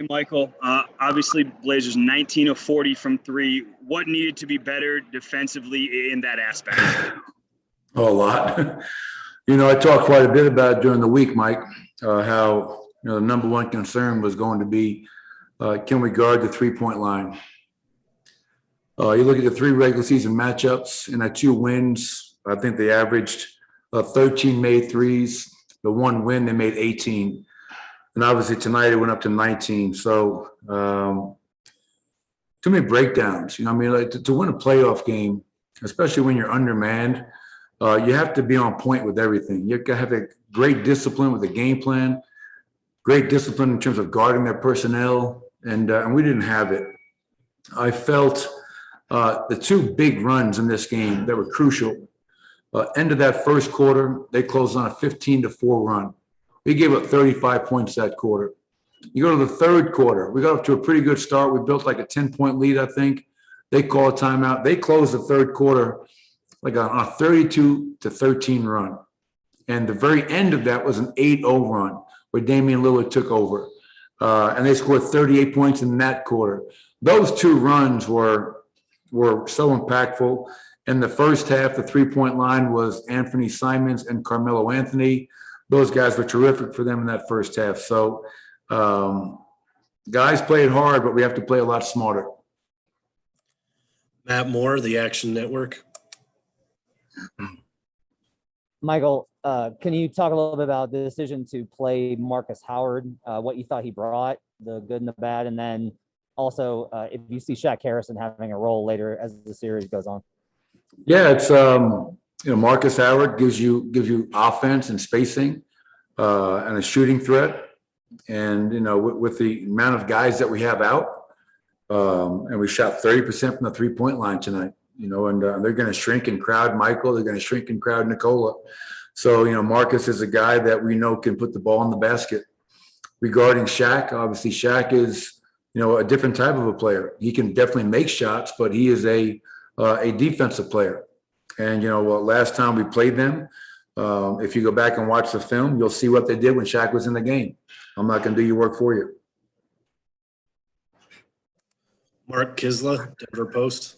Michael, obviously Blazers 19 of 40 from three. What needed to be better defensively in that aspect? Oh, a lot. I talked quite a bit about it during the week, Mike, how the number one concern was going to be, can we guard the three-point line? You look at the three regular season matchups and our 2 wins, I think they averaged 13 made threes. The 1 win, they made 18. And obviously tonight it went up to 19. So too many breakdowns. To win a playoff game, especially when you're undermanned, you have to be on point with everything. You have to have a great discipline with the game plan, great discipline in terms of guarding their personnel, and we didn't have it. I felt the 2 big runs in this game that were crucial. End of that first quarter, they closed on a 15-4 run. We gave up 35 points that quarter. You go to the third quarter, we got up to a pretty good start. We built like a 10-point lead, I think. They called a timeout. They closed the third quarter like on a 32-13 run. And the very end of that was an 8-0 run where Damian Lillard took over. And they scored 38 points in that quarter. Those 2 runs were so impactful. In the first half, the three-point line was Anthony Simons and Carmelo Anthony. Those guys were terrific for them in that first half. So guys played hard, but we have to play a lot smarter. Matt Moore, the Action Network. Michael, can you talk a little bit about the decision to play Marcus Howard, what you thought he brought, the good and the bad, and then also if you see Shaq Harrison having a role later as the series goes on? Yeah, it's Marcus Howard gives you offense and spacing and a shooting threat, and with the amount of guys that we have out, and we shot 30% from the 3-point line tonight. And they're going to shrink and crowd Michael. They're going to shrink and crowd Nikola. So Marcus is a guy that we know can put the ball in the basket. Regarding Shaq, obviously Shaq is a different type of a player. He can definitely make shots, but he is a defensive player. And, last time we played them, if you go back and watch the film, you'll see what they did when Shaq was in the game. I'm not going to do your work for you. Mark Kisla, Denver Post.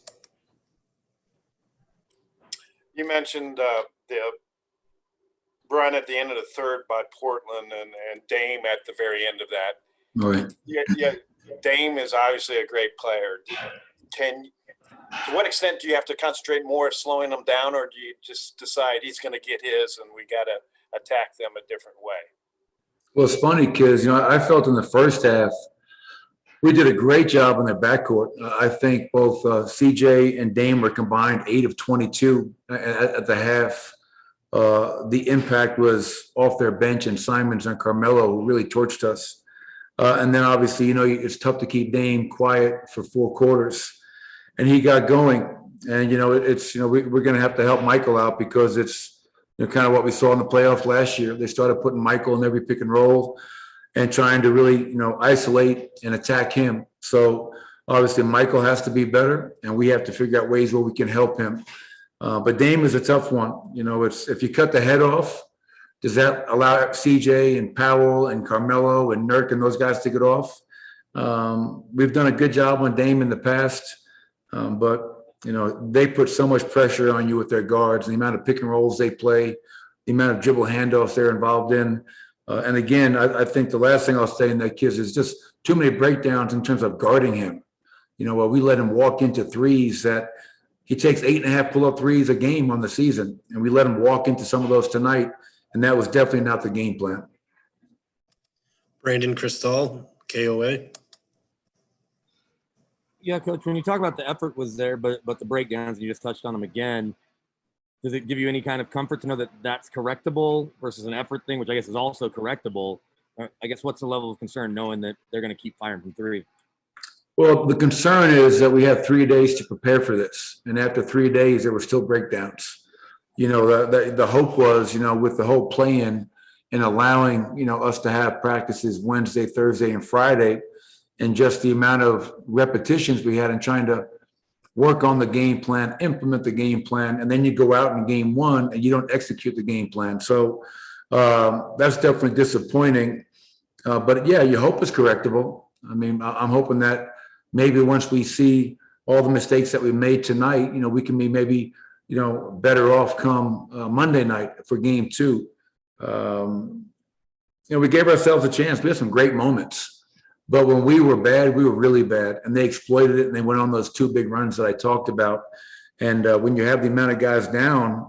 You mentioned the run at the end of the third by Portland and Dame at the very end of that. Right. Yeah, Dame is obviously a great player. To what extent do you have to concentrate more of slowing them down, or do you just decide he's going to get his and we got to attack them a different way? Well, it's funny because, I felt in the first half, we did a great job on their backcourt. I think both CJ and Dame were combined 8 of 22 at the half. The impact was off their bench and Simons and Carmelo, who really torched us. And then obviously, it's tough to keep Dame quiet for 4 quarters. And he got going. And, we're going to have to help Michael out because it's kind of what we saw in the playoffs last year. They started putting Michael in every pick and roll and trying to really, isolate and attack him. So obviously Michael has to be better, and we have to figure out ways where we can help him. But Dame is a tough one. It's if you cut the head off, does that allow CJ and Powell and Carmelo and Nurk and those guys to get off? We've done a good job on Dame in the past, but they put so much pressure on you with their guards, the amount of pick and rolls they play, the amount of dribble handoffs they're involved in. And again, I think the last thing I'll say in that, Kids, is just too many breakdowns in terms of guarding him. We let him walk into threes that he takes 8.5 pull-up threes a game on the season, and we let him walk into some of those tonight, and that was definitely not the game plan. Brandon Cristal, KOA. Yeah, Coach, when you talk about the effort was there, but the breakdowns, and you just touched on them again, does it give you any kind of comfort to know that that's correctable versus an effort thing, which I guess is also correctable? I guess what's the level of concern knowing that they're going to keep firing from 3? Well, the concern is that we have 3 days to prepare for this. And after 3 days, there were still breakdowns. The hope was, with the whole play-in and allowing, us to have practices Wednesday, Thursday, and Friday, and just the amount of repetitions we had in trying to work on the game plan, implement the game plan, and then you go out in game 1 and you don't execute the game plan. So that's definitely disappointing. But yeah, your hope is correctable. I mean, I'm hoping that maybe once we see all the mistakes that we made tonight, we can be maybe, better off come Monday night for game 2. We gave ourselves a chance. We had some great moments, but when we were bad, we were really bad, and they exploited it, and they went on those 2 big runs that I talked about. And when you have the amount of guys down,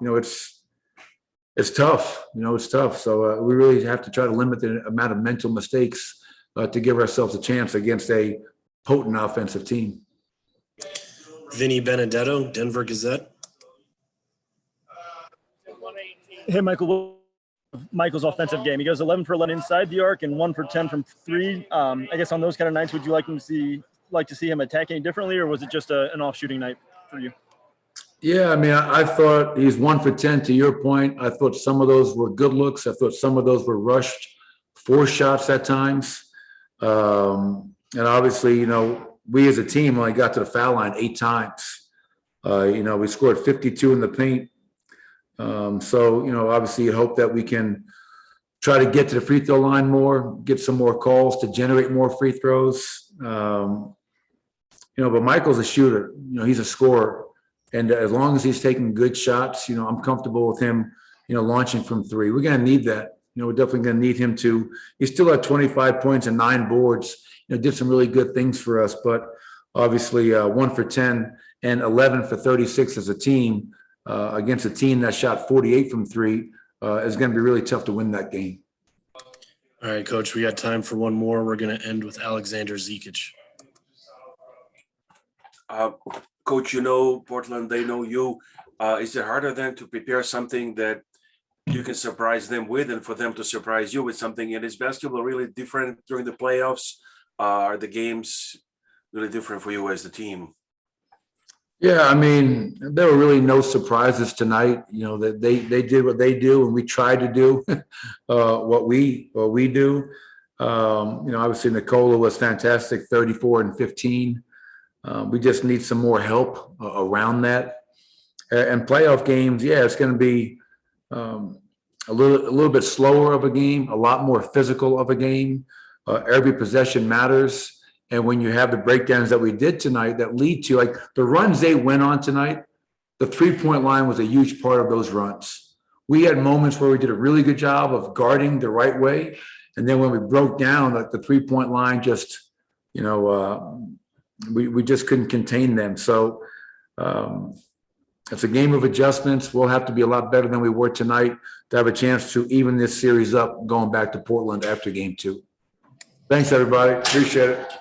it's tough. It's tough. So we really have to try to limit the amount of mental mistakes to give ourselves a chance against a potent offensive team. Vinny Benedetto, Denver Gazette. Hey, Michael's offensive game. He goes 11 for 11 inside the arc and 1 for 10 from 3. I guess on those kind of nights, would you like to see him attack any differently, or was it just an off shooting night for you? Yeah, I mean, I thought he's 1 for 10. To your point, I thought some of those were good looks. I thought some of those were rushed, 4 shots at times. And obviously, we as a team only got to the foul line 8 times. We scored 52 in the paint. So, obviously you hope that we can try to get to the free throw line more, get some more calls to generate more free throws. But Michael's a shooter, he's a scorer. And as long as he's taking good shots, I'm comfortable with him, launching from 3. We're going to need that. We're definitely going to need him to. He still had 25 points and 9 boards, did some really good things for us. But obviously 1 for 10 and 11 for 36 as a team against a team that shot 48 from 3 is going to be really tough to win that game. All right, Coach, we got time for one more. We're going to end with Alexander Zikic. Coach, Portland, they know you. Is it harder then to prepare something that you can surprise them with and for them to surprise you with something? And is basketball really different during the playoffs? Are the games really different for you as the team? Yeah, I mean, there were really no surprises tonight. That they did what they do, and we tried to do what we do. Obviously Nicola was fantastic, 34 and 15. We just need some more help around that. And playoff games, yeah, it's going to be a little bit slower of a game, a lot more physical of a game. Every possession matters. And when you have the breakdowns that we did tonight that lead to, like, the runs they went on tonight, the 3-point line was a huge part of those runs. We had moments where we did a really good job of guarding the right way. And then when we broke down, like, the 3-point line just, we just couldn't contain them. So it's a game of adjustments. We'll have to be a lot better than we were tonight to have a chance to even this series up going back to Portland after game 2. Thanks, everybody. Appreciate it.